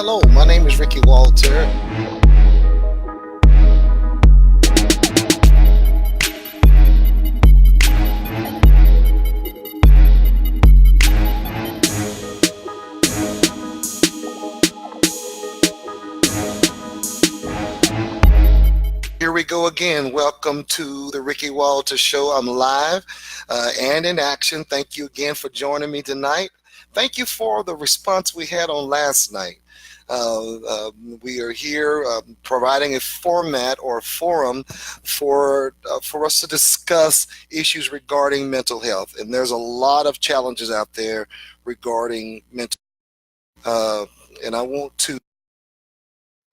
Hello, my name is Ricky Walter. Here we go again. Welcome to the Ricky Walter Show. I'm live and in action. Thank you again for joining me tonight. Thank you for the response we had on last night. We are here providing a format or a forum for us to discuss issues regarding mental health. And there's a lot of challenges out there regarding mental and I want to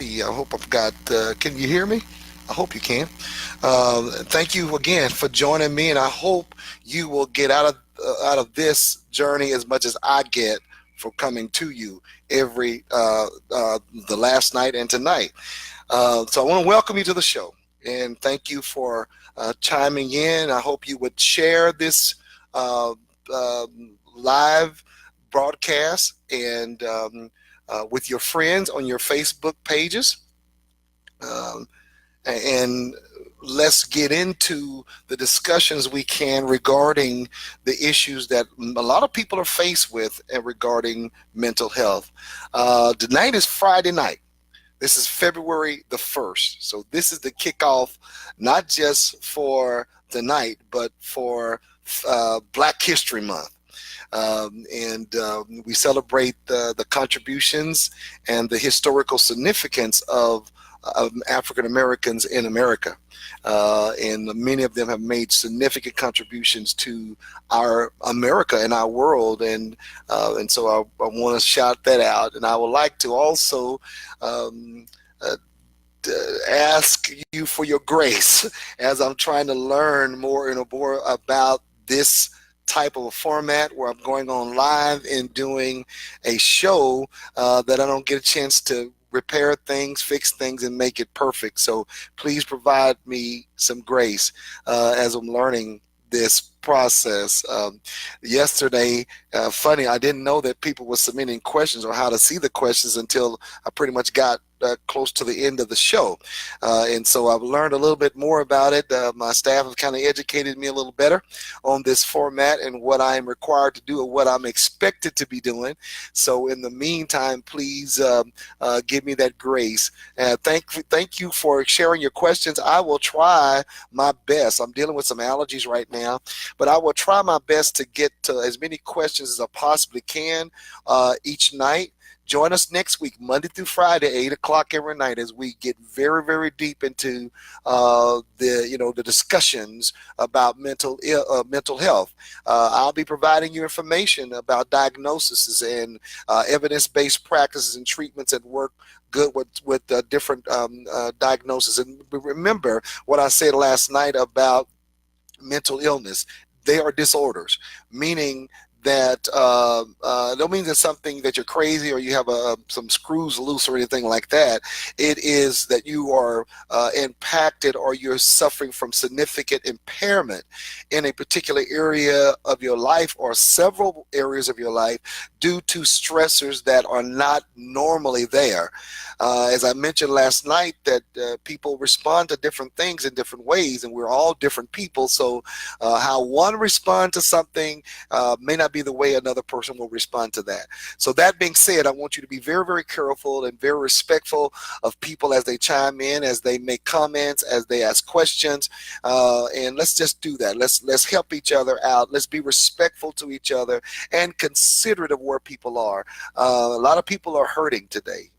see, I hope I've got, can you hear me? I hope you can. Thank you again for joining me, and I hope you will get out of this journey as much as I get from coming to you every the last night and tonight. So I want to welcome you to the show, and thank you for chiming in. I hope you would share this live broadcast and with your friends on your Facebook pages. And let's get into the discussions we can regarding the issues that a lot of people are faced with regarding mental health. Tonight is Friday night. This is February the 1st. So this is the kickoff, not just for tonight, but for Black History Month. We celebrate the contributions and the historical significance of African Americans in America, and many of them have made significant contributions to our America and our world, and so I want to shout that out. And I would like to also ask you for your grace as I'm trying to learn more and more about this type of a format where I'm going on live and doing a show that I don't get a chance to repair things, fix things, and make it perfect. So please provide me some grace as I'm learning this process. Yesterday, funny, I didn't know that people were submitting questions or how to see the questions until I pretty much got close to the end of the show. And so I've learned a little bit more about it. My staff have kind of educated me a little better on this format and what I'm required to do and what I'm expected to be doing. So in the meantime, please give me that grace. Thank you for sharing your questions. I will try my best. I'm dealing with some allergies right now, but I will try my best to get to as many questions as I possibly can each night. Join us next week, Monday through Friday, 8 o'clock every night, as we get very, very deep into the discussions about mental health. I'll be providing you information about diagnoses and evidence-based practices and treatments that work good with different diagnoses. And remember what I said last night about mental illness. They are disorders, meaning that don't mean it's something that you're crazy or you have some screws loose or anything like that. It is that you are impacted or you're suffering from significant impairment in a particular area of your life or several areas of your life due to stressors that are not normally there. As I mentioned last night, that people respond to different things in different ways, and we're all different people. So how one responds to something may not be the way another person will respond to that. So that being said, I want you to be very, very careful and very respectful of people as they chime in, as they make comments, as they ask questions, and let's just do that. Let's help each other out. Let's be respectful to each other and considerate of where people are. A lot of people are hurting today.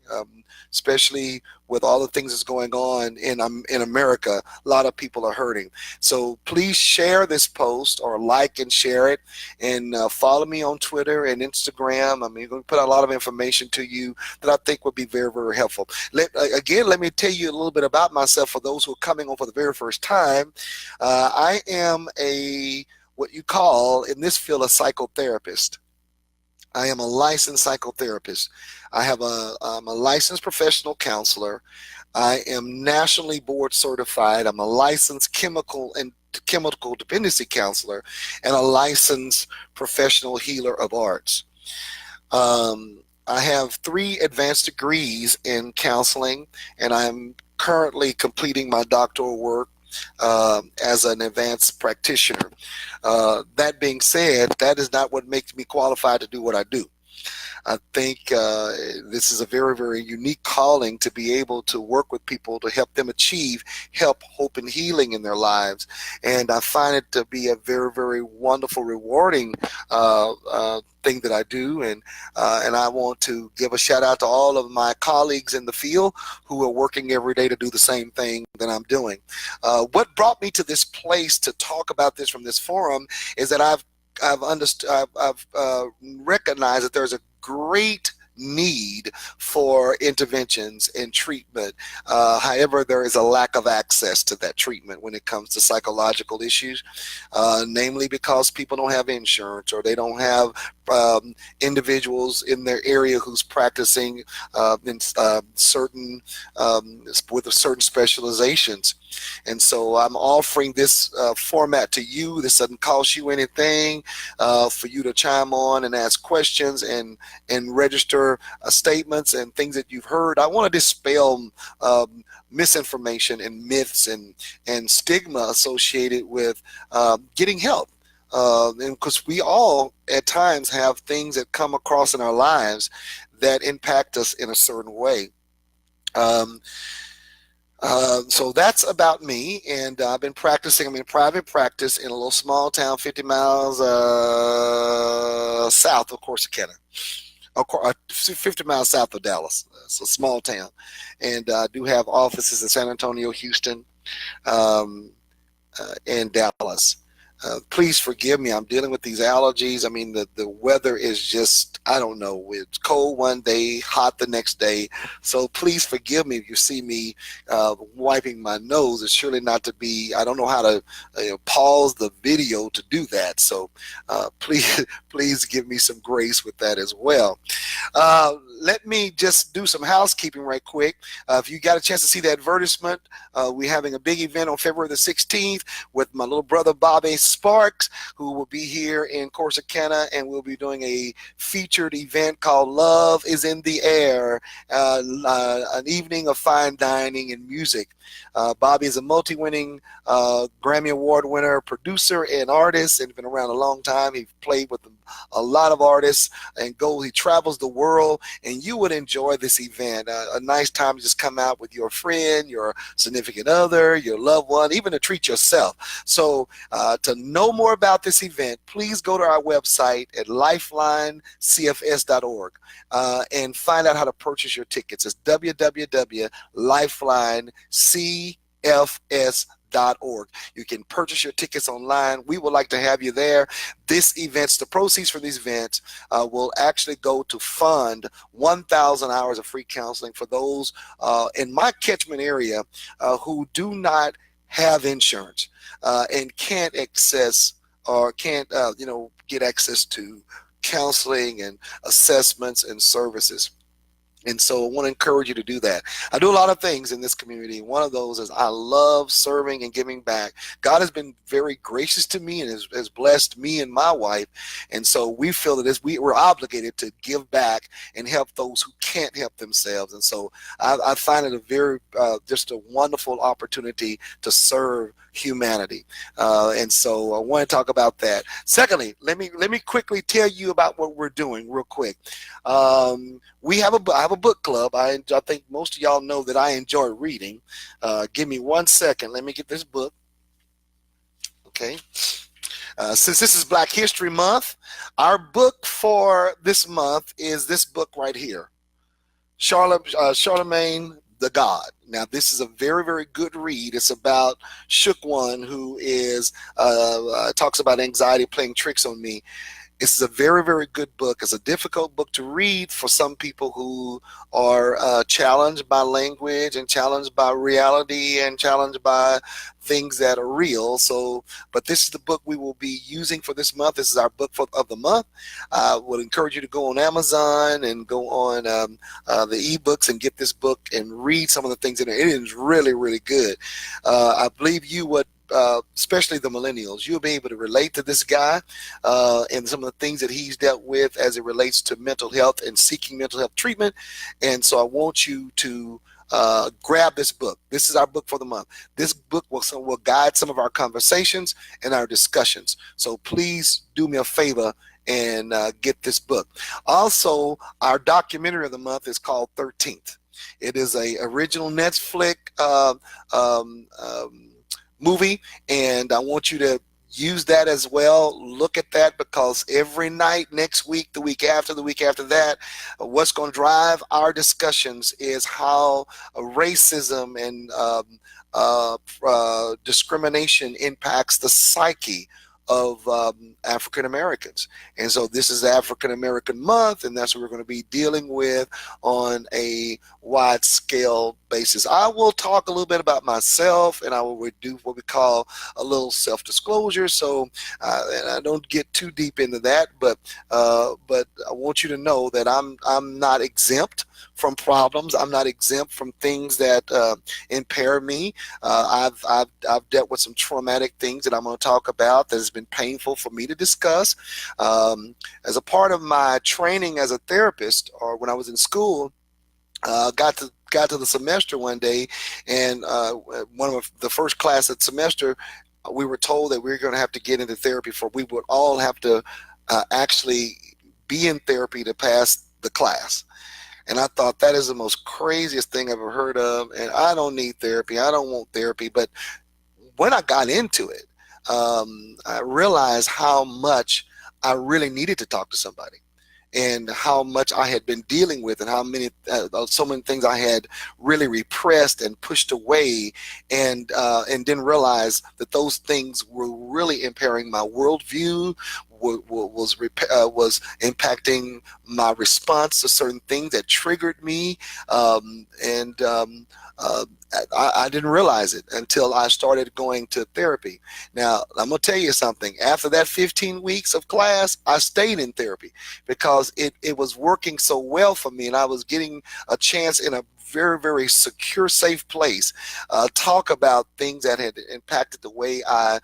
Especially with all the things that's going on in America, a lot of people are hurting. So please share this post or like and share it, and follow me on Twitter and Instagram. I mean, we're going to put a lot of information to you that I think would be very, very helpful. Let me tell you a little bit about myself for those who are coming on for the very first time. I am what you call in this field a psychotherapist. I am a licensed psychotherapist. I'm a licensed professional counselor. I am nationally board certified. I'm a licensed chemical dependency counselor and a licensed professional healer of arts. I have 3 advanced degrees in counseling, and I'm currently completing my doctoral work as an advanced practitioner. That being said, that is not what makes me qualified to do what I do. I think this is a very, very unique calling to be able to work with people to help them achieve help, hope, and healing in their lives. And I find it to be a very, very wonderful, rewarding thing that I do. And I want to give a shout out to all of my colleagues in the field who are working every day to do the same thing that I'm doing. What brought me to this place to talk about this from this forum is that I've recognized that there's a great need for interventions and treatment. However, there is a lack of access to that treatment when it comes to psychological issues, namely because people don't have insurance or they don't have individuals in their area who's practicing in certain with certain specializations. And so I'm offering this format to you. This doesn't cost you anything for you to chime on and ask questions and register statements and things that you've heard. I want to dispel misinformation and myths and stigma associated with getting help. And because we all at times have things that come across in our lives that impact us in a certain way. So that's about me, and I've been practicing. I'm in private practice in a little small town 50 miles south of Corsicana, 50 miles south of Dallas. It's a small town, and I do have offices in San Antonio, Houston, and Dallas. Please forgive me. I'm dealing with these allergies. I mean, the weather is just, I don't know. It's cold one day, hot the next day. So please forgive me if you see me wiping my nose. It's surely not to be, I don't know how to pause the video to do that. So please give me some grace with that as well. Let me just do some housekeeping right quick. If you got a chance to see the advertisement, we're having a big event on February the 16th with my little brother Bobby Sparks, who will be here in Corsicana, and we'll be doing a featured event called Love is in the Air, an evening of fine dining and music. Bobby is a multi-winning Grammy Award winner, producer, and artist, and been around a long time. He's played with a lot of artists and he travels the world, and you would enjoy this event. A nice time to just come out with your friend, your significant other, your loved one, even to treat yourself. So to know more about this event, please go to our website at lifelinecfs.org and find out how to purchase your tickets. It's www.lifelinecfs.org. You can purchase your tickets online. We would like to have you there. The proceeds from these events will actually go to fund 1,000 hours of free counseling for those in my catchment area who do not have insurance and can't access or can't get access to counseling and assessments and services. And so I want to encourage you to do that. I do a lot of things in this community. One of those is I love serving and giving back. God has been very gracious to me and has blessed me and my wife. And so we feel that we're obligated to give back and help those who can't help themselves. And so I find it a very, just a wonderful opportunity to serve humanity. And so I want to talk about that. Secondly, let me quickly tell you about what we're doing real quick. I have a book club. I think most of y'all know that I enjoy reading. Give me 1 second. Let me get this book. Okay. Since this is Black History Month, our book for this month is this book right here, Charlemagne the God. Now, this is a very, very good read. It's about Shook One, who talks about anxiety playing tricks on me. This is a very, very good book. It's a difficult book to read for some people who are challenged by language and challenged by reality and challenged by things that are real. But this is the book we will be using for this month. This is our book of the month. I would encourage you to go on Amazon and go on the ebooks and get this book and read some of the things in it. It is really, really good. I believe you would especially the millennials, you'll be able to relate to this guy and some of the things that he's dealt with as it relates to mental health and seeking mental health treatment. And so I want you to grab this book. This is our book for the month. This book will guide some of our conversations and our discussions. So please do me a favor and get this book. Also, our documentary of the month is called 13th. It is a original Netflix movie, and I want you to use that as well. Look at that, because every night, next week, the week after that, what's going to drive our discussions is how racism and discrimination impacts the psyche of African Americans. And so this is African American Month, and that's what we're going to be dealing with on a wide scale basis. I will talk a little bit about myself, and I will do what we call a little self-disclosure. So and I don't get too deep into that, but I want you to know that I'm not exempt from problems. I'm not exempt from things that impair me. I've dealt with some traumatic things that I'm going to talk about that has been painful for me to discuss. As a part of my training as a therapist, or when I was in school, got to the semester one day, and one of the first class of the semester, we were told that we were going to have to get into therapy. For we would all have to actually be in therapy to pass the class. And I thought, that is the most craziest thing I've ever heard of. And I don't need therapy. I don't want therapy. But when I got into it, I realized how much I really needed to talk to somebody, and how much I had been dealing with, and how many, so many things I had really repressed and pushed away, and didn't realize that those things were really impairing my worldview, was impacting my response to certain things that triggered me, I didn't realize it until I started going to therapy. Now, I'm going to tell you something. After that 15 weeks of class, I stayed in therapy because it was working so well for me, and I was getting a chance in a very, very secure, safe place, talk about things that had impacted the way I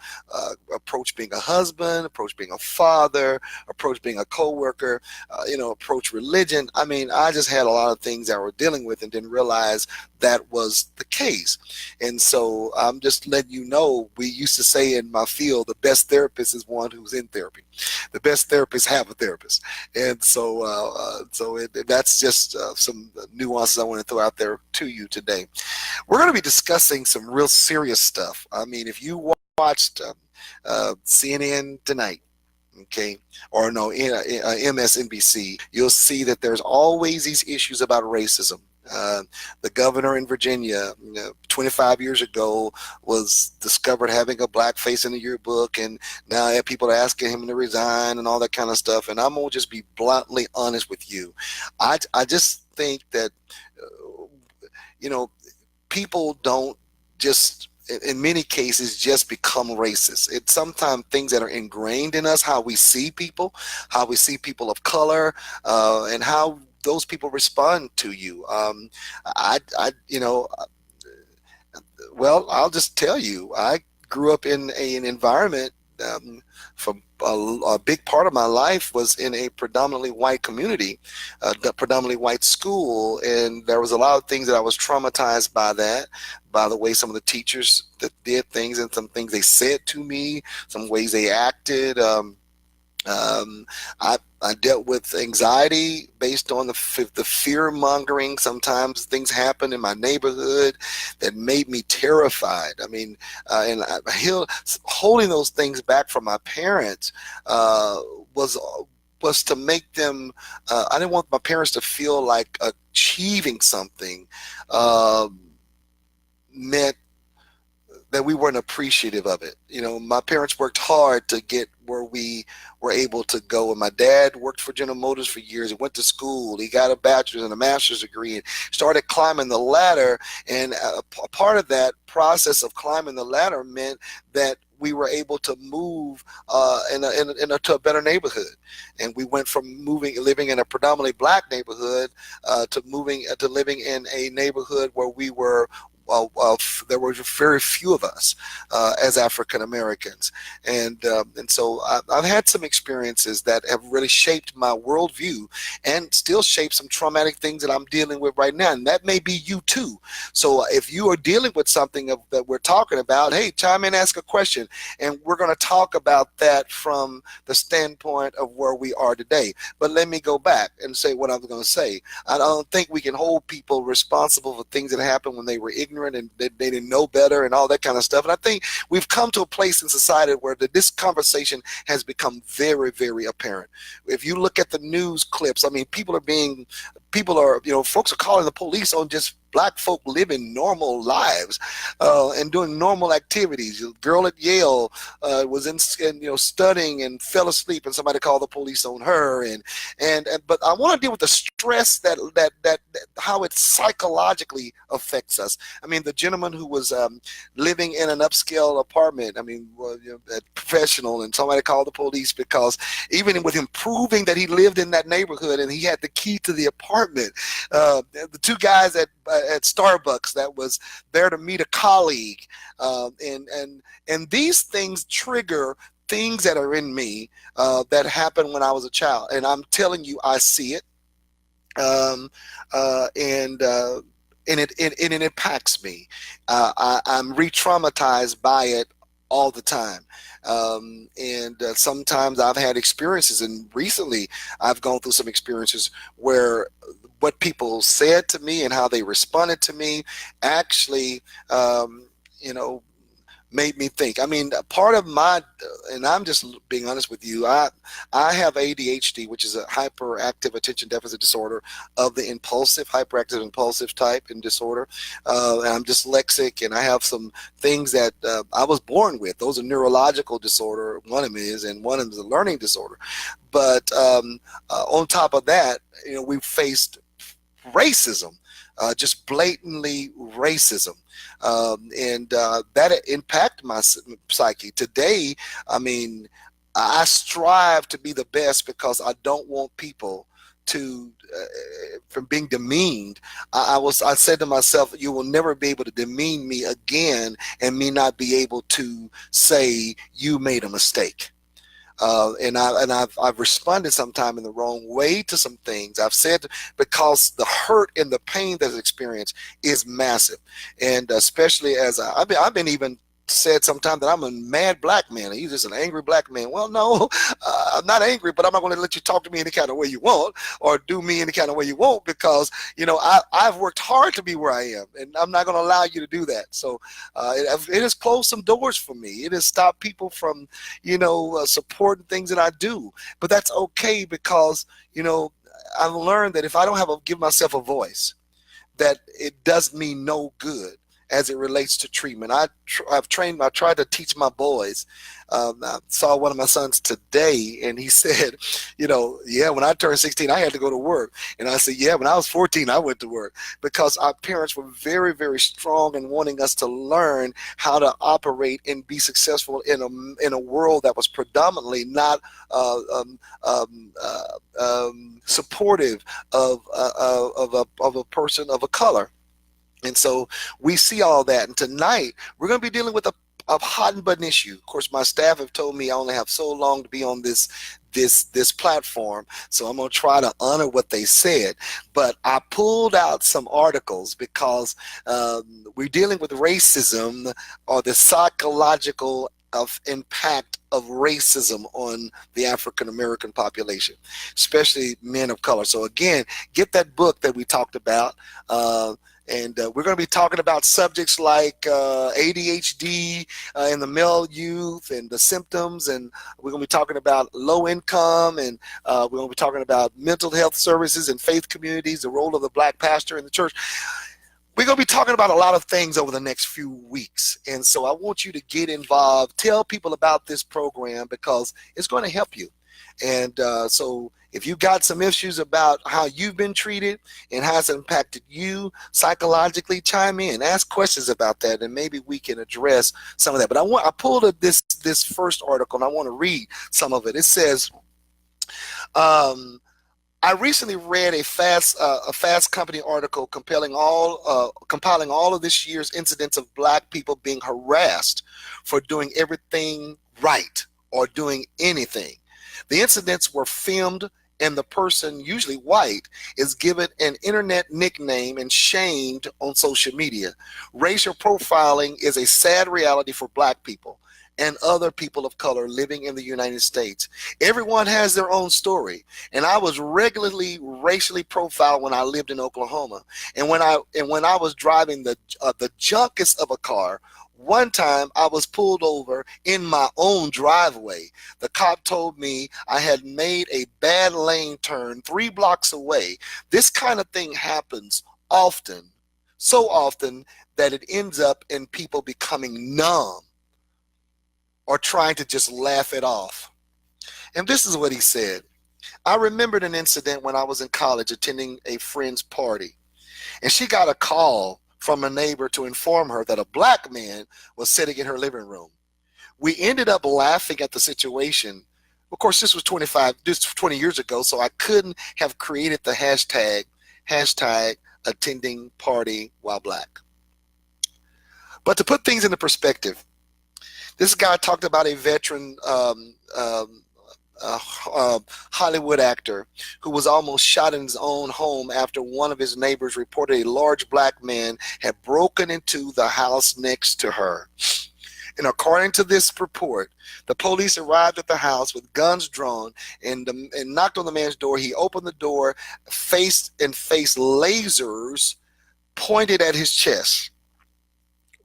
approach being a husband, approach being a father, approach being a coworker, approach religion. I mean, I just had a lot of things I were dealing with and didn't realize that was the case. And so I'm just letting you know, we used to say in my field, the best therapist is one who's in therapy. The best therapists have a therapist. And so that's just some nuances I want to throw out there to you today. We're going to be discussing some real serious stuff. I mean, if you watched CNN tonight, okay, or no, MSNBC, you'll see that there's always these issues about racism. The governor in Virginia, 25 years ago, was discovered having a black face in the yearbook, and now people are asking him to resign and all that kind of stuff. And I'm gonna just be bluntly honest with you. I just think that people don't just, in many cases, just become racist. It's sometimes things that are ingrained in us, how we see people of color, and how those people respond to you. Well, I'll just tell you, I grew up in an environment, for a big part of my life was in a predominantly white community, the predominantly white school, and there was a lot of things that I was traumatized by that, by the way some of the teachers that did things, and some things they said to me, some ways they acted. I dealt with anxiety based on the fear mongering. Sometimes things happened in my neighborhood that made me terrified. I mean, holding those things back from my parents was to make them. I didn't want my parents to feel like achieving something meant that we weren't appreciative of it. My parents worked hard to get where we were able to go. And my dad worked for General Motors for years. He went to school. He got a bachelor's and a master's degree and started climbing the ladder. And a part of that process of climbing the ladder meant that we were able to move to a better neighborhood. And we went from living in a predominantly black neighborhood to living in a neighborhood where we were there were very few of us as African Americans, and so I've had some experiences that have really shaped my worldview and still shape some traumatic things that I'm dealing with right now, and that may be you too. So if you are dealing with something that we're talking about, hey, chime in, ask a question, and we're going to talk about that from the standpoint of where we are today. But let me go back and say what I'm going to say. I don't think we can hold people responsible for things that happened when they were ignorant and they didn't know better and all that kind of stuff. And I think we've come to a place in society where this conversation has become very, very apparent. If you look at the news clips, I mean, folks are calling the police on just black folk living normal lives and doing normal activities. A girl at Yale was studying and fell asleep, and somebody called the police on her. And but I want to deal with the stress that how it psychologically affects us. I mean, the gentleman who was living in an upscale apartment. I mean, professional, and somebody called the police because even with him proving that he lived in that neighborhood and he had the key to the apartment, the two guys at Starbucks that was there to meet a colleague, and these things trigger things that are in me that happened when I was a child, and I'm telling you, I see it, um, and it impacts me. I'm re-traumatized by it all the time. And sometimes I've had experiences, and recently I've gone through some experiences where what people said to me and how they responded to me actually, you know, made me think. I mean, part of my, and I'm just being honest with you, I have ADHD, which is a hyperactive attention deficit disorder of the hyperactive impulsive type and disorder. And I'm dyslexic, and I have some things that I was born with. Those are neurological disorder. One of them is, and one of them is a learning disorder. But on top of that, we've faced racism, just blatantly racism, and that impacted my psyche. Today, I mean, I strive to be the best because I don't want people to from being demeaned. I said to myself, you will never be able to demean me again, and me not be able to say you made a mistake. I've responded sometime in the wrong way to some things I've said, because the hurt and the pain that's experienced is massive, and especially as I've been even said sometime that I'm a mad black man. He's just an angry black man. Well, no, I'm not angry, but I'm not going to let you talk to me any kind of way you want or do me any kind of way you want, because I've worked hard to be where I am, and I'm not going to allow you to do that. So it has closed some doors for me. It has stopped people from supporting things that I do, but that's okay, because I've learned that if I don't give myself a voice, that it does me no good as it relates to treatment. I tried to teach my boys. I saw one of my sons today, and he said, yeah, when I turned 16, I had to go to work. And I said, yeah, when I was 14, I went to work, because our parents were very, very strong in wanting us to learn how to operate and be successful in a world that was predominantly not supportive of a person of a color. And so we see all that. And tonight we're going to be dealing with a hot and button issue. Of course, my staff have told me I only have so long to be on this platform, so I'm going to try to honor what they said. But I pulled out some articles because we're dealing with racism, or the psychological impact of racism on the African American population, especially men of color. So again, get that book that we talked about. And we're going to be talking about subjects like ADHD in the male youth and the symptoms. And we're going to be talking about low income. And we're going to be talking about mental health services and faith communities, the role of the black pastor in the church. We're going to be talking about a lot of things over the next few weeks. And so I want you to get involved. Tell people about this program, because it's going to help you. And so if you got some issues about how you've been treated and how it's impacted you psychologically, chime in, ask questions about that, and maybe we can address some of that. But I pulled this first article, and I want to read some of it. It says, I recently read a Fast Company article compiling all of this year's incidents of black people being harassed for doing everything right or doing anything. The incidents were filmed, and the person, usually white, is given an internet nickname and shamed on social media. Racial profiling is a sad reality for black people and other people of color living in the United States. Everyone has their own story, and I was regularly racially profiled when I lived in Oklahoma. And when I was driving the junkest of a car, one time I was pulled over in my own driveway. The cop told me I had made a bad lane turn 3 blocks away. This kind of thing happens often, so often that it ends up in people becoming numb or trying to just laugh it off. And this is what he said. I remembered an incident when I was in college attending a friend's party, and she got a call from a neighbor to inform her that a black man was sitting in her living room. We ended up laughing at the situation. Of course, this was 20 years ago, so I couldn't have created the hashtag attending party while black. But to put things into perspective, this guy talked about a veteran Hollywood actor who was almost shot in his own home after one of his neighbors reported a large black man had broken into the house next to her. And according to this report, the police arrived at the house with guns drawn and knocked on the man's door. He opened the door, faced lasers pointed at his chest.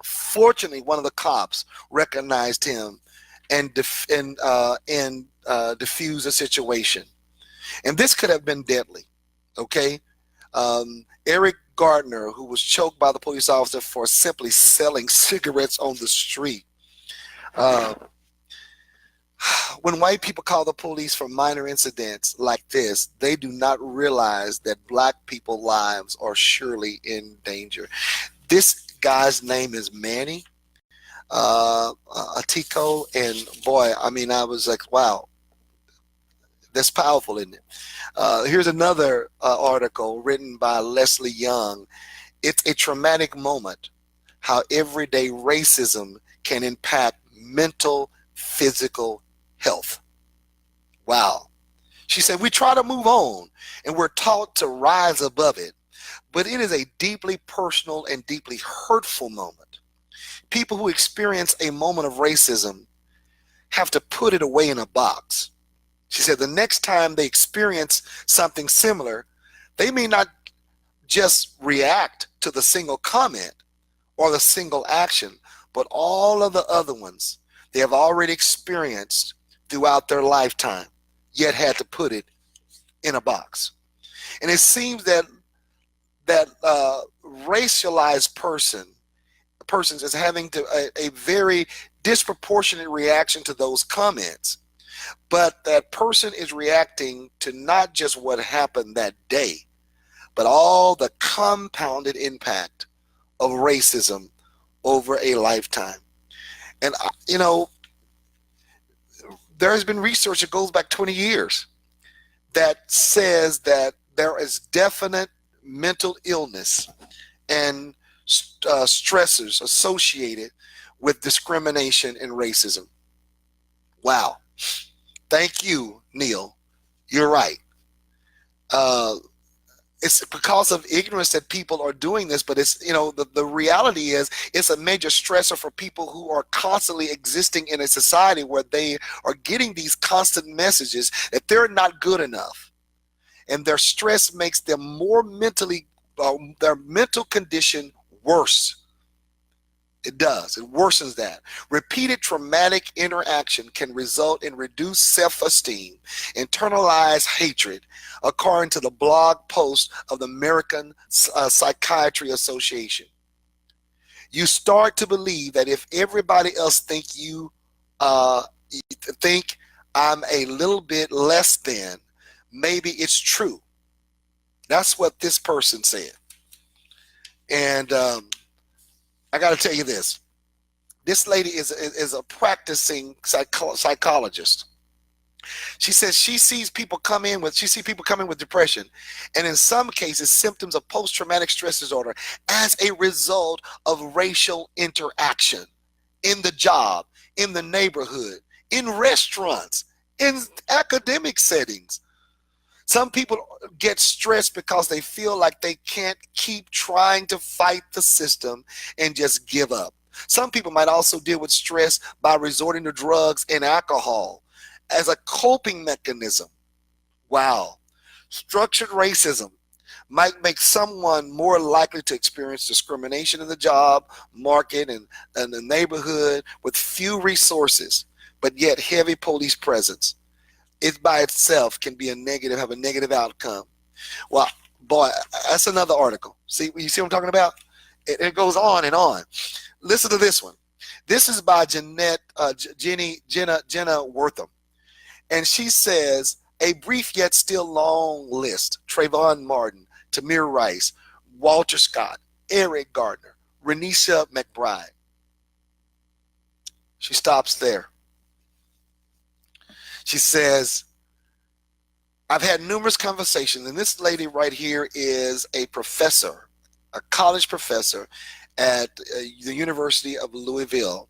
Fortunately, one of the cops recognized him and diffused the situation. And this could have been deadly. Okay, Eric Gardner, who was choked by the police officer for simply selling cigarettes on the street. Uh, when white people call the police for minor incidents like this, they do not realize that black people's lives are surely in danger. This guy's name is Manny Atico, and boy, I mean, I was like, wow, that's powerful, isn't it? Here's another article written by Leslie Young. It's a traumatic moment, how everyday racism can impact mental, physical health. Wow. She said, we try to move on and we're taught to rise above it, but it is a deeply personal and deeply hurtful moment. People who experience a moment of racism have to put it away in a box. She said the next time they experience something similar, they may not just react to the single comment or the single action, but all of the other ones they have already experienced throughout their lifetime, yet had to put it in a box. And it seems that racialized persons is having a very disproportionate reaction to those comments. But that person is reacting to not just what happened that day, but all the compounded impact of racism over a lifetime. And, there has been research that goes back 20 years that says that there is definite mental illness and stressors associated with discrimination and racism. Wow. Thank you, Neil. You're right. It's because of ignorance that people are doing this, but it's, the reality is it's a major stressor for people who are constantly existing in a society where they are getting these constant messages that they're not good enough. And their stress makes them more their mental condition worse. It does. It worsens that. Repeated traumatic interaction can result in reduced self-esteem, internalized hatred, according to the blog post of the American Psychiatry Association. You start to believe that if everybody else think I'm a little bit less than, maybe it's true. That's what this person said. And I got to tell you this. This lady is a practicing psychologist. She says she sees people come in with depression, and in some cases symptoms of post-traumatic stress disorder as a result of racial interaction in the job, in the neighborhood, in restaurants, in academic settings. Some people get stressed because they feel like they can't keep trying to fight the system and just give up. Some people might also deal with stress by resorting to drugs and alcohol as a coping mechanism. Wow. Structured racism might make someone more likely to experience discrimination in the job market and the neighborhood with few resources, but yet heavy police presence. It by itself can be have a negative outcome. Well, boy, that's another article. You see what I'm talking about? It goes on and on. Listen to this one. This is by Jenna Wortham. And she says, a brief yet still long list: Trayvon Martin, Tamir Rice, Walter Scott, Eric Gardner, Renisha McBride. She stops there. She says, I've had numerous conversations, and this lady right here is a professor, a college professor at the University of Louisville.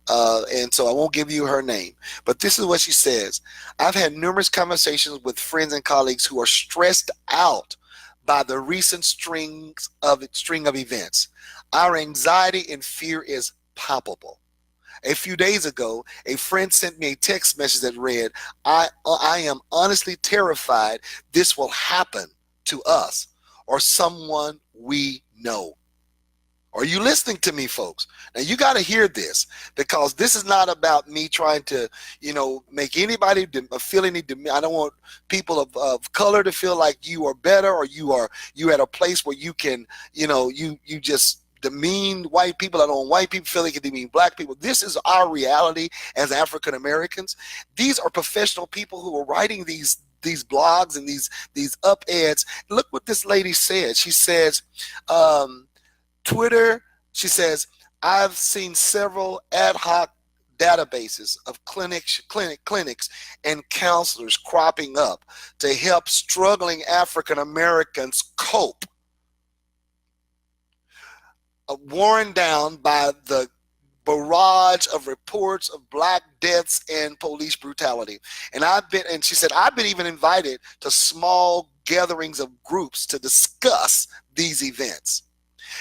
And so I won't give you her name, but this is what she says. I've had numerous conversations with friends and colleagues who are stressed out by the recent string of events. Our anxiety and fear is palpable. A few days ago, a friend sent me a text message that read, I am honestly terrified this will happen to us or someone we know. Are you listening to me, folks? Now, you got to hear this, because this is not about me trying to, make anybody feel any. I don't want people of color to feel like you are better, or you at a place where you can, you just demean white people. I don't want white people feeling like they demean black people. This is our reality as African Americans. These are professional people who are writing these blogs and these up-eds. Look what this lady said. She says, Twitter, she says, I've seen several ad hoc databases of clinics and counselors cropping up to help struggling African Americans cope, worn down by the barrage of reports of black deaths and police brutality. And she said, I've been even invited to small gatherings of groups to discuss these events.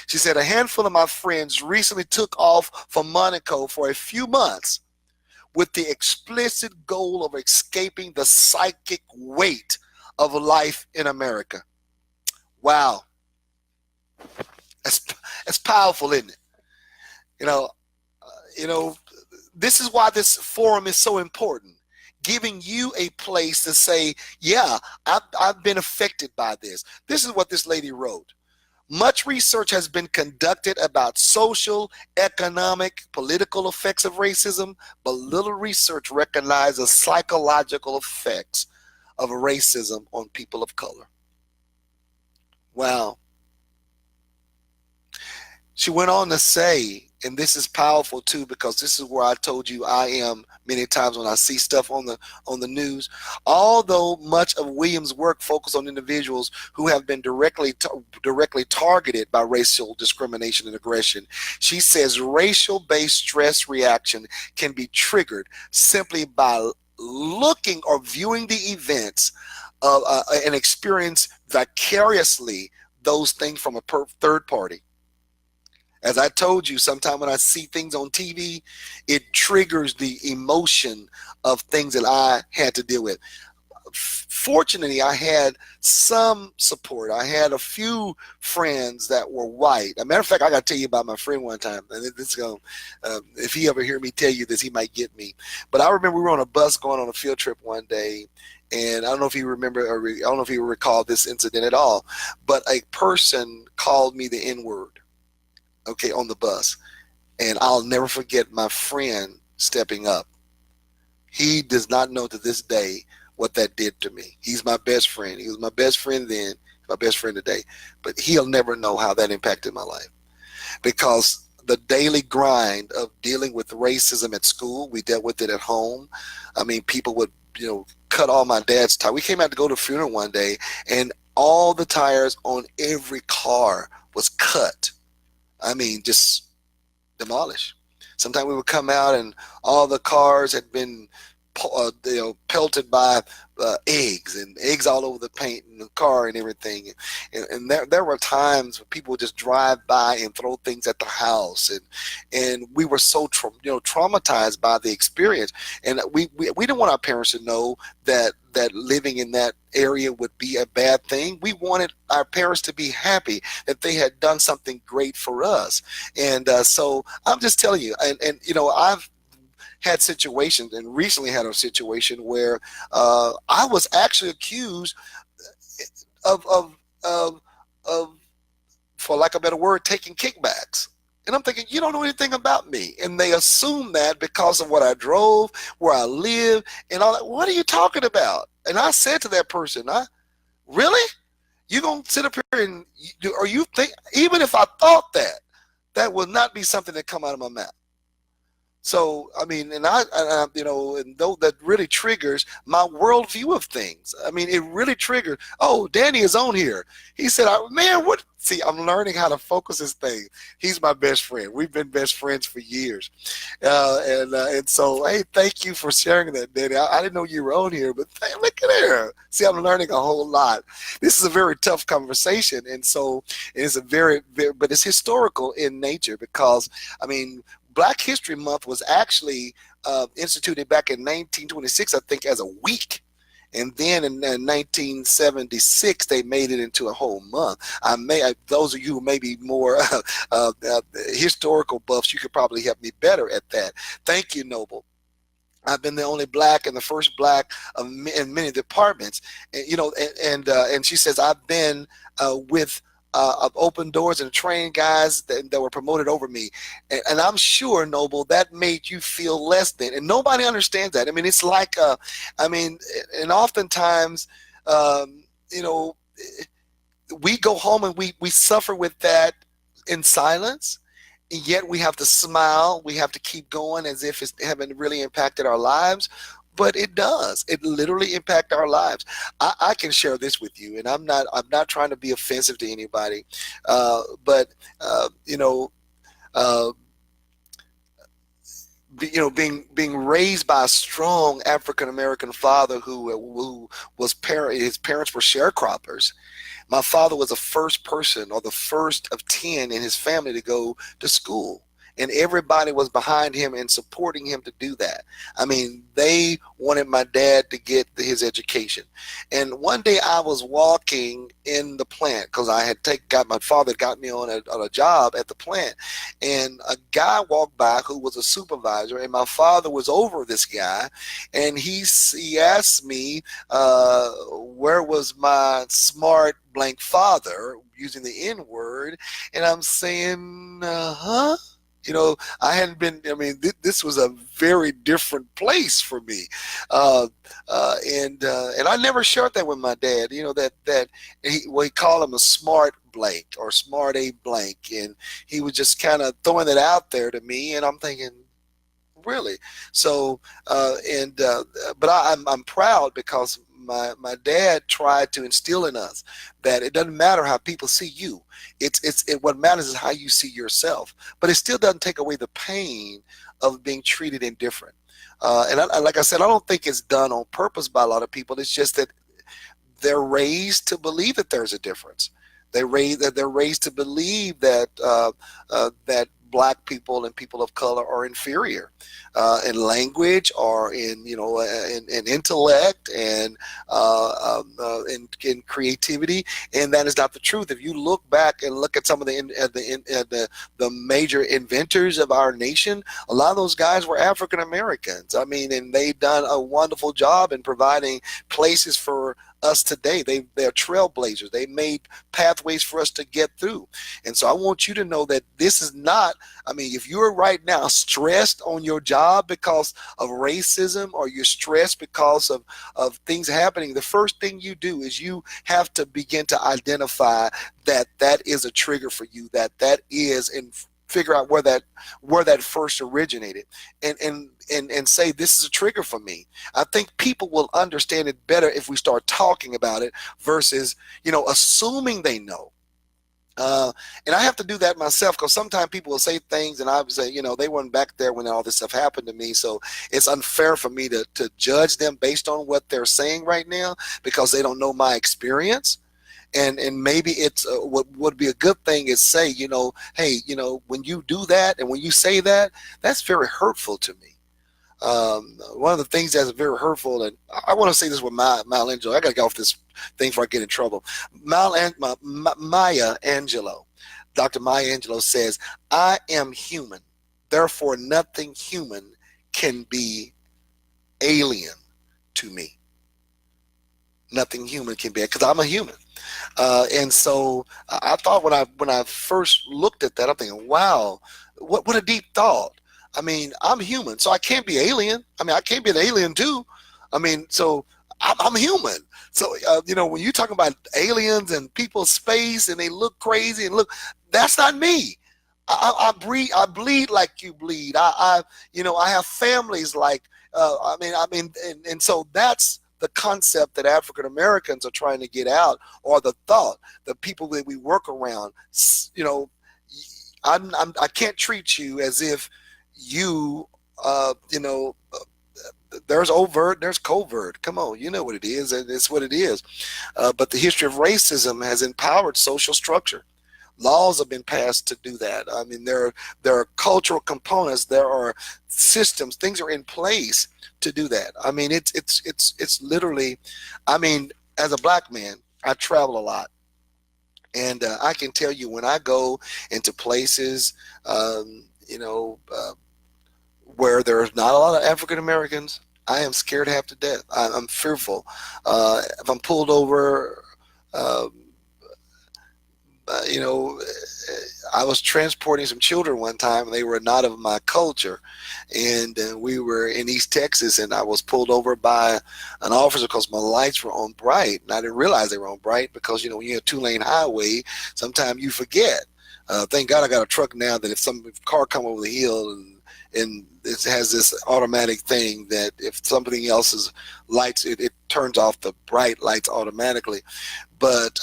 She said, a handful of my friends recently took off from Monaco for a few months with the explicit goal of escaping the psychic weight of life in America. Wow. That's powerful, isn't it? This is why this forum is so important, giving you a place to say, yeah, I've been affected by this. This is what this lady wrote. Much research has been conducted about social, economic, political effects of racism, but little research recognizes psychological effects of racism on people of color. Wow. She went on to say, and this is powerful too, because this is where I told you I am many times when I see stuff on the news. Although much of Williams' work focused on individuals who have been directly targeted by racial discrimination and aggression, she says racial-based stress reaction can be triggered simply by looking or viewing the events and experience vicariously those things from a third party. As I told you, sometimes when I see things on TV, it triggers the emotion of things that I had to deal with. Fortunately, I had some support. I had a few friends that were white. As a matter of fact, I got to tell you about my friend one time. And if he ever hear me tell you this, he might get me. But I remember we were on a bus going on a field trip one day. And I don't know if you remember, or I don't know if you recall this incident at all, but a person called me the N-word. Okay, on the bus. And I'll never forget my friend stepping up. He does not know to this day what that did to me. He's my best friend. He was my best friend then, my best friend today. But he'll never know how that impacted my life. Because the daily grind of dealing with racism at school, we dealt with it at home. I mean, people would cut all my dad's tires. We came out to go to a funeral one day, and all the tires on every car was cut. I mean, just demolished. Sometimes we would come out and all the cars had been pelted by eggs, and eggs all over the paint in the car and everything. And there were times when people would just drive by and throw things at the house, and we were so traumatized by the experience, and we didn't want our parents to know that living in that area would be a bad thing. We wanted our parents to be happy that they had done something great for us. And so I'm just telling you, and I've had situations, and recently had a situation where I was actually accused of, of, of, of, for lack of a better word, taking kickbacks. And I'm thinking, you don't know anything about me. And they assume that because of what I drove, where I live, and all that. What are you talking about? And I said to that person, really? You gonna sit up here and, or you think, even if I thought that, that would not be something that come out of my mouth. So, I mean, and and though that really triggers my worldview of things. I mean, it really triggers. Oh, Danny is on here. He said, man, what? See, I'm learning how to focus this thing. He's my best friend. We've been best friends for years. And so, hey, thank you for sharing that, Danny. I didn't know you were on here, but look at there. See, I'm learning a whole lot. This is a very tough conversation. And so it's but it's historical in nature because, I mean, Black History Month was actually instituted back in 1926, I think, as a week. And then in 1976, they made it into a whole month. Those of you who may be more historical buffs, you could probably help me better at that. Thank you, Noble. I've been the only Black and the first Black in many departments. And she says, I've been with of open doors and trained guys that were promoted over me. And I'm sure, Noble, that made you feel less than. And nobody understands that. I mean, it's like, and oftentimes, we go home and we suffer with that in silence. And yet we have to smile. We have to keep going as if it haven't really impacted our lives. But it does. It literally impact our lives. I can share this with you, and I'm not trying to be offensive to anybody, but being raised by a strong African American father who was his parents were sharecroppers. My father was the first person, or the first of 10 in his family, to go to school. And everybody was behind him and supporting him to do that. I mean, they wanted my dad to get his education. And one day I was walking in the plant because my father got me on a job at the plant. And a guy walked by who was a supervisor, and my father was over this guy. And he asked me, where was my smart blank father, using the N word. And I'm saying, huh? I hadn't been, this was a very different place for me. And I never shared that with my dad, we call him a smart blank or smart A blank. And he was just kind of throwing it out there to me. And I'm thinking, really? So, but I'm proud because my dad tried to instill in us that it doesn't matter how people see you. What matters is how you see yourself. But it still doesn't take away the pain of being treated indifferent. Like I said, I don't think it's done on purpose by a lot of people. It's just that they're raised to believe that there's a difference. They're raised to believe that that Black people and people of color are inferior in language or in intellect and in creativity, and that is not the truth. If you look back and look at some of the major inventors of our nation, a lot of those guys were African Americans. I mean, and they've done a wonderful job in providing places for us today. They're trailblazers. They made pathways for us to get through. And so I want you to know that this is not, if you're right now stressed on your job because of racism, or you're stressed because of things happening, the first thing you do is you have to begin to identify that is a trigger for you, that is in figure out where that first originated, and say this is a trigger for me. I think people will understand it better if we start talking about it versus assuming they know. Uh, and I have to do that myself because sometimes people will say things and I would say, they weren't back there when all this stuff happened to me. So it's unfair for me to judge them based on what they're saying right now because they don't know my experience. And maybe it's what would be a good thing is say, hey, when you do that and when you say that, that's very hurtful to me. One of the things that's very hurtful, and I want to say this with Maya Angelou. I got to get off this thing before I get in trouble. Maya Angelou, Dr. Maya Angelou says, "I am human, therefore nothing human can be alien to me. Nothing human can be, because I'm a human." And so I thought when I first looked at that, I'm thinking, wow, what a deep thought. I mean, I'm human, so I can't be alien. I mean, I can't be an alien too. I mean, so I'm human. So, when you talk about aliens and people space and they look crazy and look, that's not me. I bleed like you bleed. I have families like, and so that's the concept that African Americans are trying to get out, or the thought, the people that we work around. I can't treat you as if you, there's overt, there's covert. Come on, you know what it is, and it's what it is. But the history of racism has empowered social structure. Laws have been passed to do that. I mean, there are cultural components, there are systems, things are in place to do that. I mean, it's literally. I mean, as a black man, I travel a lot. And I can tell you when I go into places, where there's not a lot of African Americans, I am scared half to death. I'm fearful. If I'm pulled over, um, I was transporting some children one time, and they were not of my culture. And we were in East Texas, and I was pulled over by an officer because my lights were on bright. And I didn't realize they were on bright because, when you're a two-lane highway, sometimes you forget. Thank God I got a truck now that if some car come over the hill and it has this automatic thing that if something else's lights, it turns off the bright lights automatically. But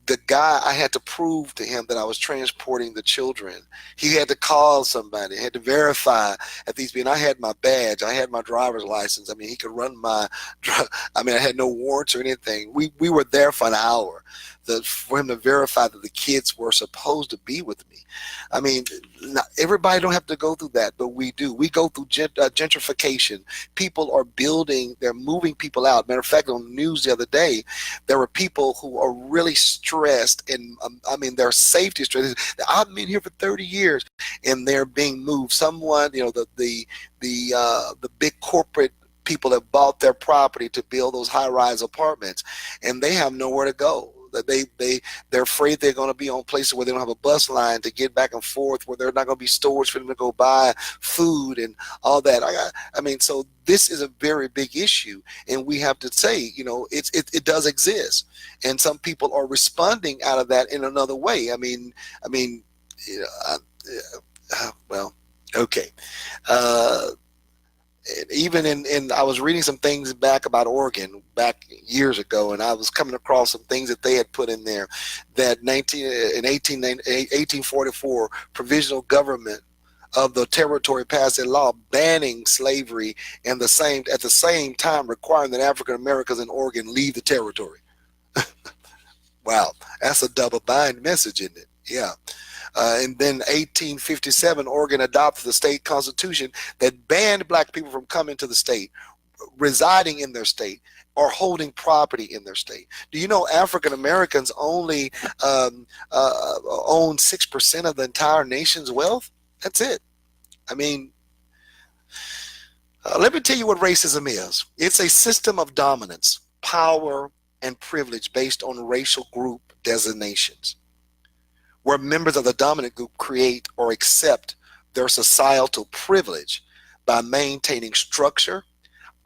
the guy, I had to prove to him that I was transporting the children. He had to call somebody, had to verify at these being. I had my badge, I had my driver's license. I mean, he could run my. I mean, I had no warrants or anything. We were there for an hour, for him to verify that the kids were supposed to be with me. I mean, not everybody don't have to go through that, but we do. We go through gentrification. People are building, they're moving people out. Matter of fact, on the news the other day, there were people who are really stressed, and their safety stress. I've been here for 30 years, and they're being moved. Someone, the big corporate people have bought their property to build those high-rise apartments, and they have nowhere to go. They're afraid they're going to be on places where they don't have a bus line to get back and forth, where there's not going to be stores for them to go buy food and all that. So this is a very big issue, and we have to say, it does exist, and some people are responding out of that in another way. Well, okay. Even in I was reading some things back about Oregon back years ago, and I was coming across some things that they had put in there that in 1844 provisional government of the territory passed a law banning slavery, and at the same time requiring that African Americans in Oregon leave the territory. Wow, that's a double bind message, isn't it? Yeah. And then 1857, Oregon adopted the state constitution that banned black people from coming to the state, residing in their state, or holding property in their state. Do you know African Americans only own 6% of the entire nation's wealth? That's it. I mean, let me tell you what racism is. It's a system of dominance, power, and privilege based on racial group designations, where members of the dominant group create or accept their societal privilege by maintaining structure,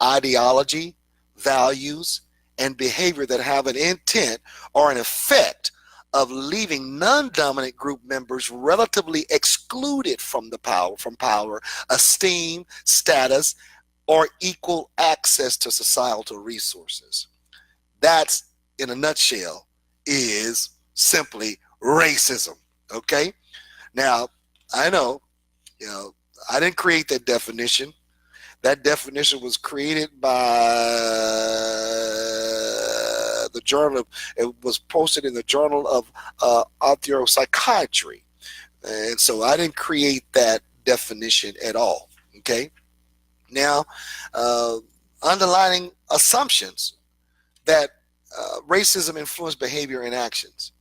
ideology, values, and behavior that have an intent or an effect of leaving non-dominant group members relatively excluded from power, esteem, status, or equal access to societal resources. That's, in a nutshell, is simply racism. Okay? Now, I know, you know, I didn't create that definition. That definition was created by the journal. It was posted in the Journal of Psychiatry, and so I didn't create that definition at all. Okay. Now, uh, underlining assumptions that racism influence behavior and actions.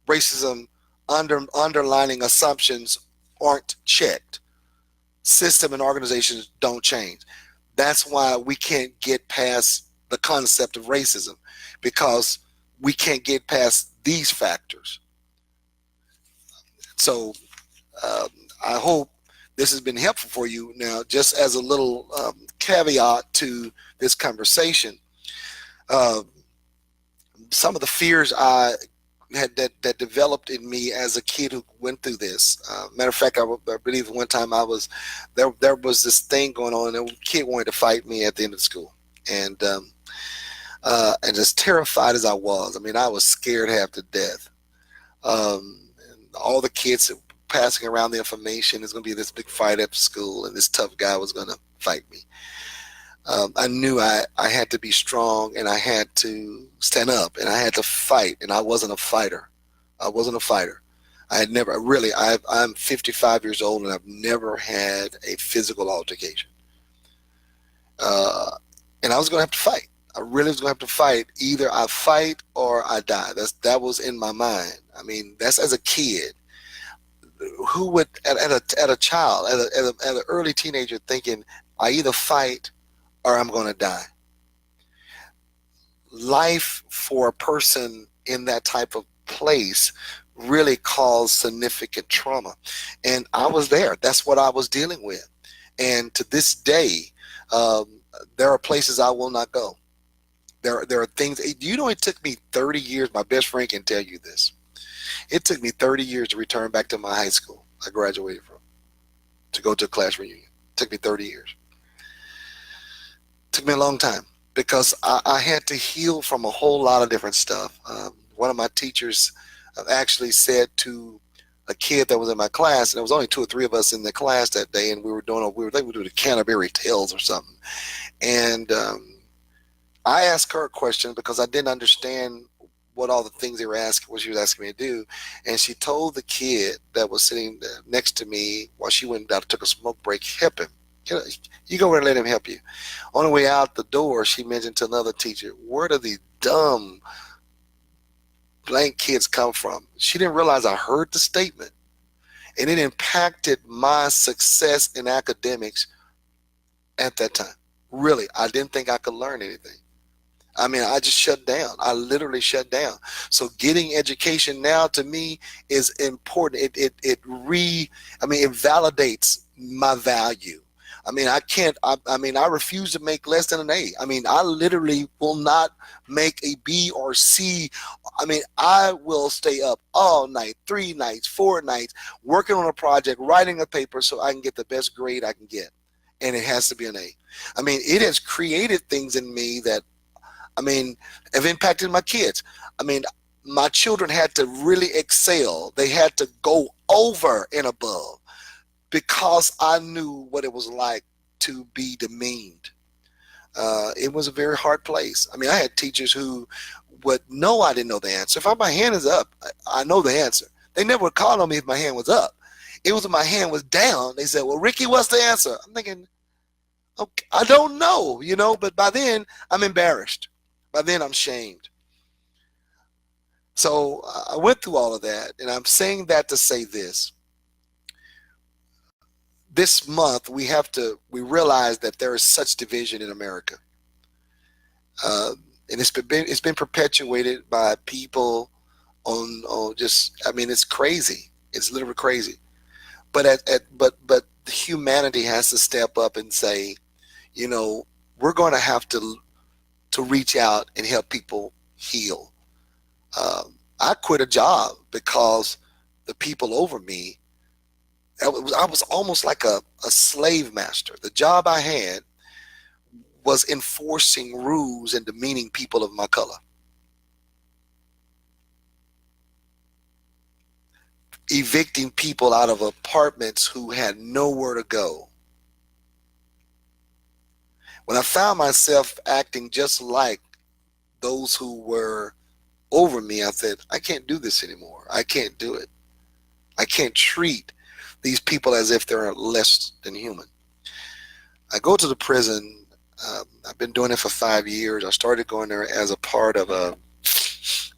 Racism underlining assumptions aren't checked. System and organizations don't change. That's why we can't get past the concept of racism, because we can't get past these factors. So I hope this has been helpful for you. Now, just as a little caveat to this conversation, uh, some of the fears I had that developed in me as a kid who went through this. Matter of fact, I believe one time I was there was this thing going on, and a kid wanted to fight me at the end of the school, and as terrified as I was, I mean, I was scared half to death. And all the kids passing around the information, there's going to be this big fight at school, and this tough guy was going to fight me. I knew I had to be strong, and I had to stand up, and I had to fight, and I wasn't a fighter. I wasn't a fighter. I had never really, I'm 55 years old, and I've never had a physical altercation. And I was going to have to fight. I really was going to have to fight. Either I fight or I die. That was in my mind. I mean, that's as a kid. Who would, at a child, at an early teenager, thinking, I either fight or I'm going to die. Life for a person in that type of place really caused significant trauma. And I was there. That's what I was dealing with. And to this day, there are places I will not go. There are things, you know, it took me 30 years. My best friend can tell you this. It took me 30 years to return back to my high school I graduated from, to go to a class reunion. It took me 30 years. Took me a long time, because I had to heal from a whole lot of different stuff. One of my teachers actually said to a kid that was in my class, and there was only 2 or 3 of us in the class that day, and we were doing the Canterbury Tales or something. And I asked her a question because I didn't understand what all the things they were asking, what she was asking me to do. And she told the kid that was sitting next to me while she went out and took a smoke break, help him. You go over and let him help you. On the way out the door, she mentioned to another teacher, where do these dumb blank kids come from? She didn't realize I heard the statement, and it impacted my success in academics at that time. Really, I didn't think I could learn anything. I mean, I just shut down. I literally shut down. So getting education now to me is important. It validates my value. I mean, I refuse to make less than an A. I mean, I literally will not make a B or C. I mean, I will stay up all night, 3 nights, 4 nights, working on a project, writing a paper so I can get the best grade I can get. And it has to be an A. I mean, it has created things in me that, I mean, have impacted my kids. I mean, my children had to really excel. They had to go over and above, because I knew what it was like to be demeaned. It was a very hard place. I mean, I had teachers who would know I didn't know the answer. If my hand is up, I know the answer. They never would call on me if my hand was up. It was when my hand was down. They said, well, Ricky, what's the answer? I'm thinking, okay, I don't know, but by then I'm embarrassed. By then I'm shamed. So I went through all of that, and I'm saying that to say this. This month we realize that there is such division in America, and it's been perpetuated by people on just, I mean, it's crazy. It's literally crazy. But but humanity has to step up and say, we're going to have to reach out and help people heal. I quit a job because the people over me, I was almost like a slave master. The job I had was enforcing rules and demeaning people of my color, evicting people out of apartments who had nowhere to go. When I found myself acting just like those who were over me, I said, I can't do this anymore. I can't do it. I can't treat these people as if they're less than human. I go to the prison. I've been doing it for 5 years. I started going there as a part of a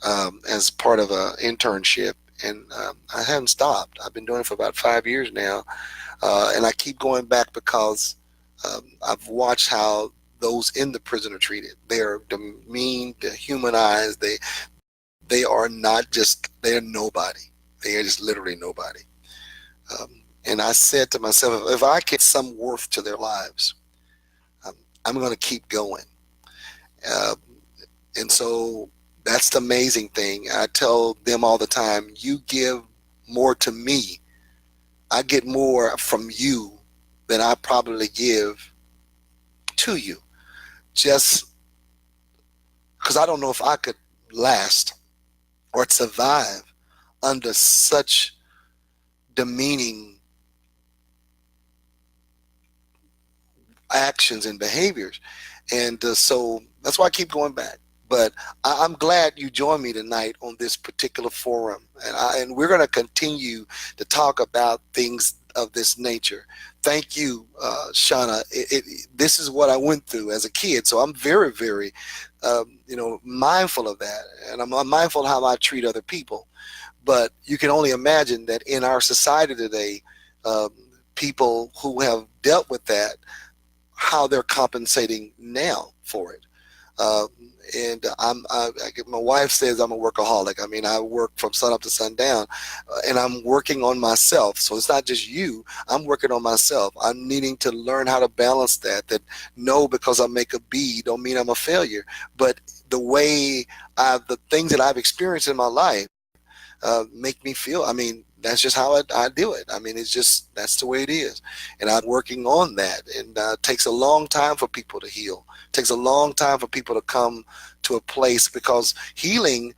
internship, and I haven't stopped. I've been doing it for about 5 years now, and I keep going back because I've watched how those in the prison are treated. They are demeaned, dehumanized. They are not just, they are nobody. They are just literally nobody. And I said to myself, if I can some worth to their lives, um, I'm going to keep going. Uh, and so that's the amazing thing. I tell them all the time, you give more to me. I get more from you than I probably give to you. Just because I don't know if I could last or survive under such demeaning actions and behaviors. And so that's why I keep going back. But I'm glad you joined me tonight on this particular forum. And we're going to continue to talk about things of this nature. Thank you, Shauna. This is what I went through as a kid. So I'm very, very, mindful of that. And I'm mindful of how I treat other people. But you can only imagine that in our society today, um, people who have dealt with that, how they're compensating now for it. Uh, and my wife says I'm a workaholic. I mean, I work from sun up to sundown, and I'm working on myself. So it's not just you. I'm working on myself. I'm needing to learn how to balance that. That no, because I make a B, don't mean I'm a failure. But the things that I've experienced in my life make me feel. I mean, that's just how I do it. I mean, it's just that's the way it is, and I'm working on that. And it takes a long time for people to heal. It takes a long time for people to come to a place because healing,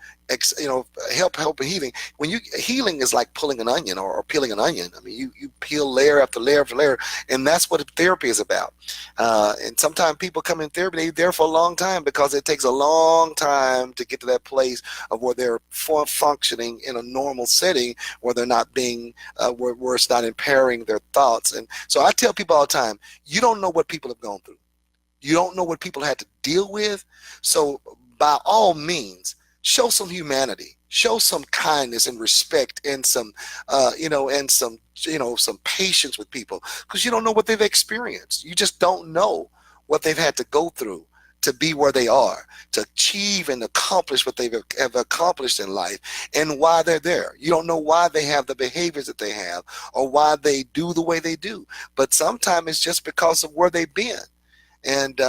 help healing. When you healing is like pulling an onion or peeling an onion. I mean, you peel layer after layer after layer, and that's what therapy is about. And sometimes people come in therapy, they're there for a long time because it takes a long time to get to that place of where they're functioning in a normal setting, where they're not being, where it's not impairing their thoughts. And so I tell people all the time, you don't know what people have gone through. You don't know what people had to deal with. So by all means, show some humanity, show some kindness and respect, and some patience with people, because you don't know what they've experienced. You just don't know what they've had to go through to be where they are, to achieve and accomplish what they have accomplished in life, and why they're there. You don't know why they have the behaviors that they have or why they do the way they do. But sometimes it's just because of where they've been. And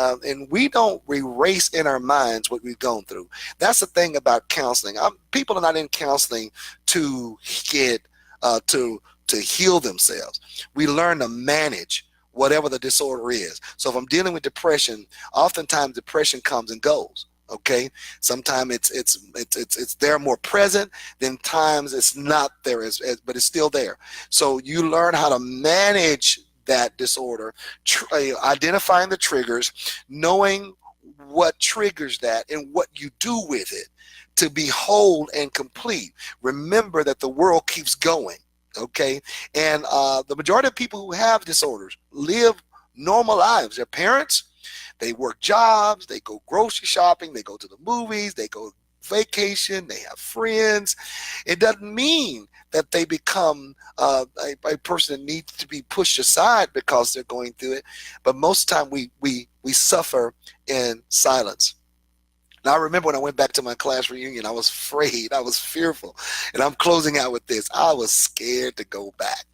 we don't erase in our minds what we've gone through. That's the thing about counseling. People are not in counseling to get to heal themselves. We learn to manage whatever the disorder is. So if I'm dealing with depression, oftentimes depression comes and goes. Okay, sometimes it's there more present, then times it's not there but it's still there. So you learn how to manage that disorder, identifying the triggers, knowing what triggers that and what you do with it to be whole and complete. Remember that the world keeps going, okay? And the majority of people who have disorders live normal lives. Their parents, they work jobs, they go grocery shopping, they go to the movies, they go vacation, they have friends. It doesn't mean that they become a person that needs to be pushed aside because they're going through it. But most of the time we suffer in silence. Now, I remember when I went back to my class reunion, I was afraid, I was fearful. And I'm closing out with this. I was scared to go back.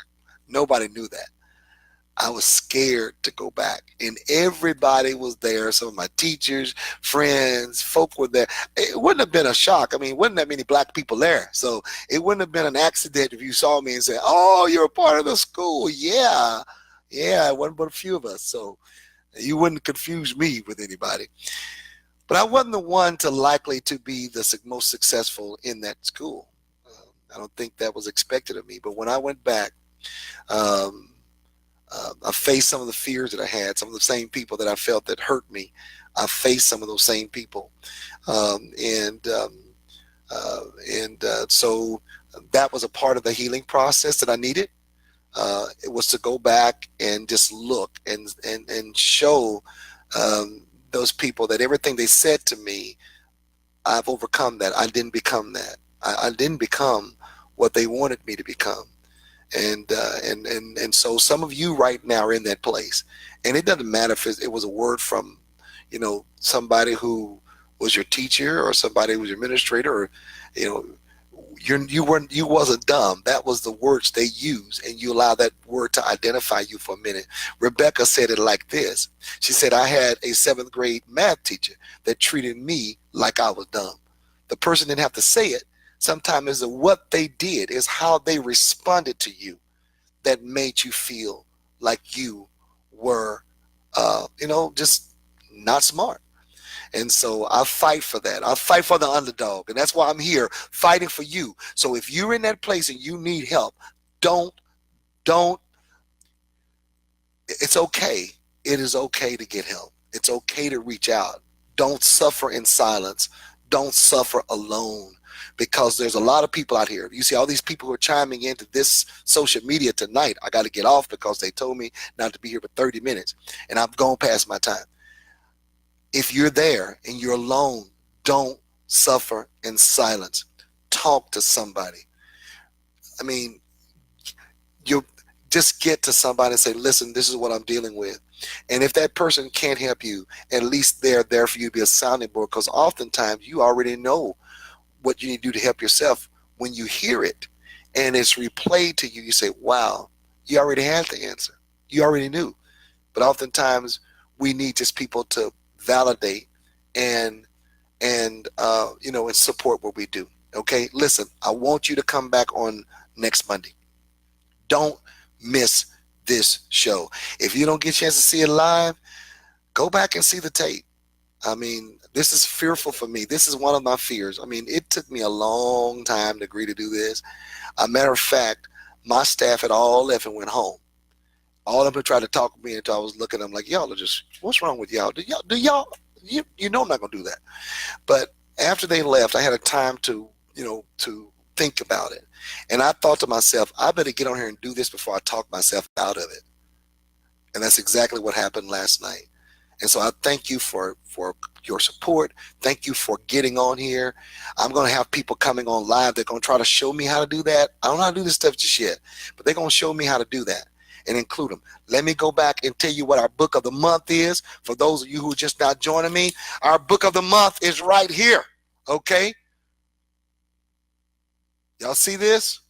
Nobody knew that. I was scared to go back, and everybody was there. Some of my teachers, friends, folk were there. It wouldn't have been a shock. I mean, it wasn't that many black people there, so it wouldn't have been an accident if you saw me and said, "Oh, you're a part of the school." Yeah, yeah, it wasn't but a few of us, so you wouldn't confuse me with anybody. But I wasn't the one to likely to be the most successful in that school. I don't think that was expected of me. But when I went back, um, I faced some of the fears that I had, some of the same people that I felt that hurt me. I faced some of those same people, um, and um, so that was a part of the healing process that I needed. It was to go back and just look and show those people that everything they said to me, I've overcome that. I didn't become that. I didn't become what they wanted me to become. And so some of you right now are in that place, and it doesn't matter if it was a word from, somebody who was your teacher or somebody who was your administrator, or you know you wasn't dumb. That was the words they used, and you allow that word to identify you for a minute. Rebecca said it like this. She said, I had a seventh grade math teacher that treated me like I was dumb. The person didn't have to say it. Sometimes it's what they did, is how they responded to you, that made you feel like you were, just not smart. And so I fight for that. I fight for the underdog. And that's why I'm here fighting for you. So if you're in that place and you need help, don't, it's okay. It is okay to get help. It's okay to reach out. Don't suffer in silence. Don't suffer alone, because there's a lot of people out here. You see all these people who are chiming into this social media tonight. I got to get off because they told me not to be here for 30 minutes, and I've gone past my time. If you're there and you're alone, don't suffer in silence. Talk to somebody. I mean, you just get to somebody and say, listen, this is what I'm dealing with. And if that person can't help you, at least they're there for you to be a sounding board, because oftentimes you already know what you need to do to help yourself. When you hear it and it's replayed to you, you say, wow, you already had the answer. You already knew. But oftentimes we need just people to validate and support what we do. Okay, listen, I want you to come back on next Monday. Don't miss this show. If you don't get a chance to see it live, go back and see the tape. I mean, this is fearful for me. This is one of my fears. I mean, it took me a long time to agree to do this. A matter of fact, my staff had all left and went home. All of them tried to talk to me until I was looking at them like, y'all are just, what's wrong with y'all? You know I'm not going to do that. But after they left, I had a time to think about it. And I thought to myself, I better get on here and do this before I talk myself out of it. And that's exactly what happened last night. And so I thank you for your support. Thank you for getting on here. I'm going to have people coming on live. They're going to try to show me how to do that. I don't know how to do this stuff just yet, but they're going to show me how to do that and include them. Let me go back and tell you what our book of the month is. For those of you who are just not joining me, our book of the month is right here. Okay? Y'all see this?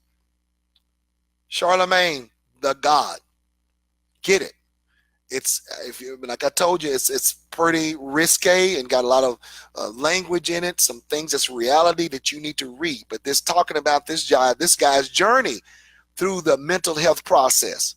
Charlemagne, the God. Get it. It's, like I told you, it's pretty risque and got a lot of language in it, some things that's reality that you need to read. But this talking about this guy's journey through the mental health process.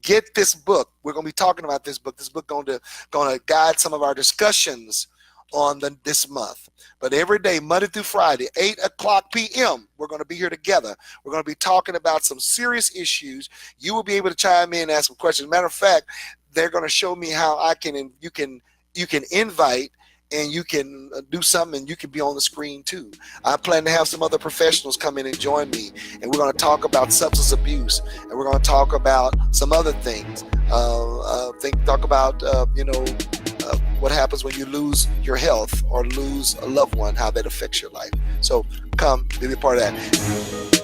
Get this book. We're going to be talking about this book. This book going to guide some of our discussions on this month. But every day, Monday through Friday, 8:00 p.m., we're going to be here together. We're going to be talking about some serious issues. You will be able to chime in and ask some questions. Matter of fact, they're going to show me how you can invite, and you can do something, and you can be on the screen too. I plan to have some other professionals come in and join me, and we're going to talk about substance abuse, and we're going to talk about some other things. Talk about what happens when you lose your health or lose a loved one, how that affects your life. So come be a part of that.